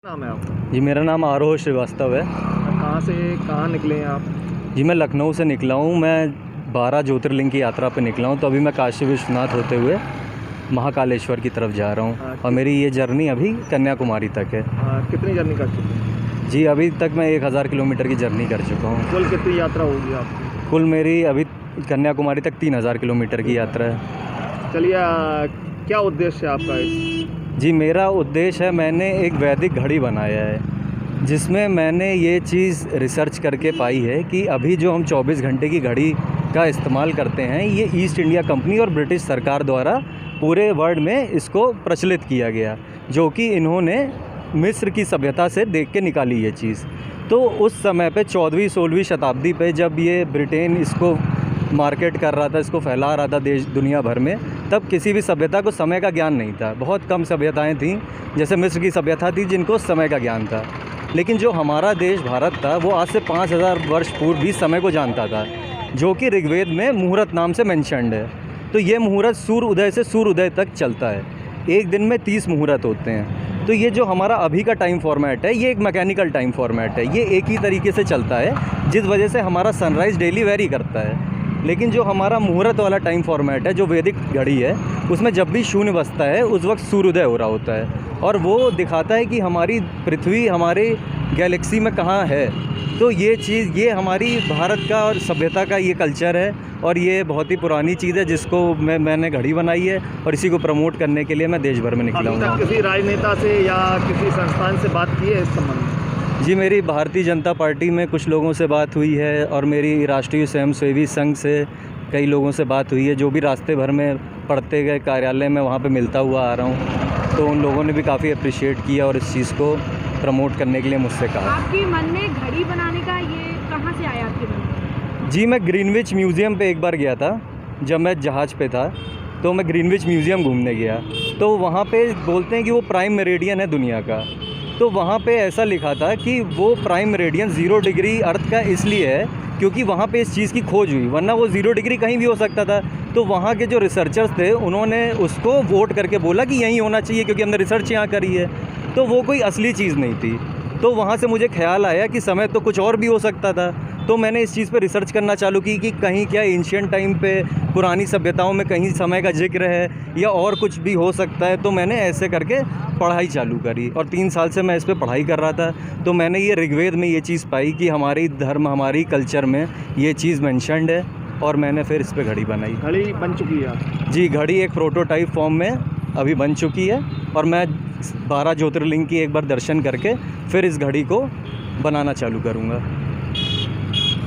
नाम है आपका? जी, मेरा नाम आरोह श्रीवास्तव है। कहाँ से कहाँ निकले हैं आप? जी, मैं लखनऊ से निकला हूँ। मैं 12 ज्योतिर्लिंग की यात्रा पे निकला हूँ, तो अभी मैं काशी विश्वनाथ होते हुए महाकालेश्वर की तरफ जा रहा हूँ और मेरी ये जर्नी अभी कन्याकुमारी तक है। कितनी जर्नी कर चुके हैं? जी, अभी तक मैं 1000 किलोमीटर की जर्नी कर चुका हूँ। कुल कितनी यात्रा होगी आपकी? कुल मेरी अभी कन्याकुमारी तक 3000 किलोमीटर की यात्रा है। चलिए, क्या उद्देश्य है आपका इस? जी, मेरा उद्देश्य है, मैंने एक वैदिक घड़ी बनाया है जिसमें मैंने ये चीज़ रिसर्च करके पाई है कि अभी जो हम 24 घंटे की घड़ी का इस्तेमाल करते हैं, ये ईस्ट इंडिया कंपनी और ब्रिटिश सरकार द्वारा पूरे वर्ल्ड में इसको प्रचलित किया गया, जो कि इन्होंने मिस्र की सभ्यता से देख के निकाली ये चीज़। तो उस समय पे 14वीं-16वीं शताब्दी पे जब ये ब्रिटेन इसको मार्केट कर रहा था, इसको फैला रहा था देश दुनिया भर में, तब किसी भी सभ्यता को समय का ज्ञान नहीं था। बहुत कम सभ्यताएं थीं, जैसे मिस्र की सभ्यता थी जिनको समय का ज्ञान था। लेकिन जो हमारा देश भारत था, वो आज से 5000 वर्ष पूर्व भी समय को जानता था, जो कि ऋग्वेद में मुहूर्त नाम से मेंशन्ड है। तो ये मुहूर्त सूर्य उदय से सूर्य उदय तक चलता है। एक दिन में 30 मुहूर्त होते हैं। तो ये जो हमारा अभी का टाइम फॉर्मेट है, ये एक मैकेनिकल टाइम फॉर्मेट है। ये एक ही तरीके से चलता है, जिस वजह से हमारा सनराइज़ डेली वेरी करता है। लेकिन जो हमारा मुहूर्त वाला टाइम फॉर्मेट है, जो वैदिक घड़ी है, उसमें जब भी शून्य बजता है, उस वक्त सूर्योदय हो रहा होता है और वो दिखाता है कि हमारी पृथ्वी हमारे गैलेक्सी में कहाँ है। तो ये चीज़, ये हमारी भारत का और सभ्यता का ये कल्चर है और ये बहुत ही पुरानी चीज़ है, जिसको मैंने घड़ी बनाई है और इसी को प्रमोट करने के लिए मैं देश भर में निकला हूँ। किसी राजनेता से या किसी संस्थान से बात की है इस संबंध में? जी, मेरी भारतीय जनता पार्टी में कुछ लोगों से बात हुई है और मेरी राष्ट्रीय स्वयंसेवी संघ से कई लोगों से बात हुई है, जो भी रास्ते भर में पढ़ते गए कार्यालय में वहाँ पे मिलता हुआ आ रहा हूँ। तो उन लोगों ने भी काफ़ी अप्रिशिएट किया और इस चीज़ को प्रमोट करने के लिए मुझसे कहा। आपके मन में घड़ी बनाने का ये कहाँ से आया आपके मन में? जी, मैं ग्रीनविच म्यूज़ियम पे एक बार गया था। जब मैं जहाज़ पे था तो मैं ग्रीनविच म्यूज़ियम घूमने गया, तो वहाँ पे बोलते हैं कि वो प्राइम मेरिडियन है दुनिया का। तो वहाँ पे ऐसा लिखा था कि वो प्राइम मेरिडियन 0 डिग्री अर्थ का इसलिए है क्योंकि वहाँ पे इस चीज़ की खोज हुई, वरना वो 0 डिग्री कहीं भी हो सकता था। तो वहाँ के जो रिसर्चर्स थे, उन्होंने उसको वोट करके बोला कि यहीं होना चाहिए क्योंकि हमने रिसर्च यहाँ करी है। तो वो कोई असली चीज़ नहीं थी। तो वहाँ से मुझे ख्याल आया कि समय तो कुछ और भी हो सकता था। तो मैंने इस चीज़ पे रिसर्च करना चालू की कि कहीं क्या एंशिएंट टाइम पे पुरानी सभ्यताओं में कहीं समय का जिक्र है या और कुछ भी हो सकता है। तो मैंने ऐसे करके पढ़ाई चालू करी और 3 साल से मैं इस पे पढ़ाई कर रहा था। तो मैंने ये ऋग्वेद में ये चीज़ पाई कि हमारी धर्म, हमारी कल्चर में ये चीज़ मेंशन्ड है और मैंने फिर इस पे घड़ी बनाई। घड़ी बन चुकी है आप? जी, घड़ी एक प्रोटोटाइप फॉर्म में अभी बन चुकी है और मैं 12 ज्योतिर्लिंग की एक बार दर्शन करके फिर इस घड़ी को बनाना चालू करूँगा।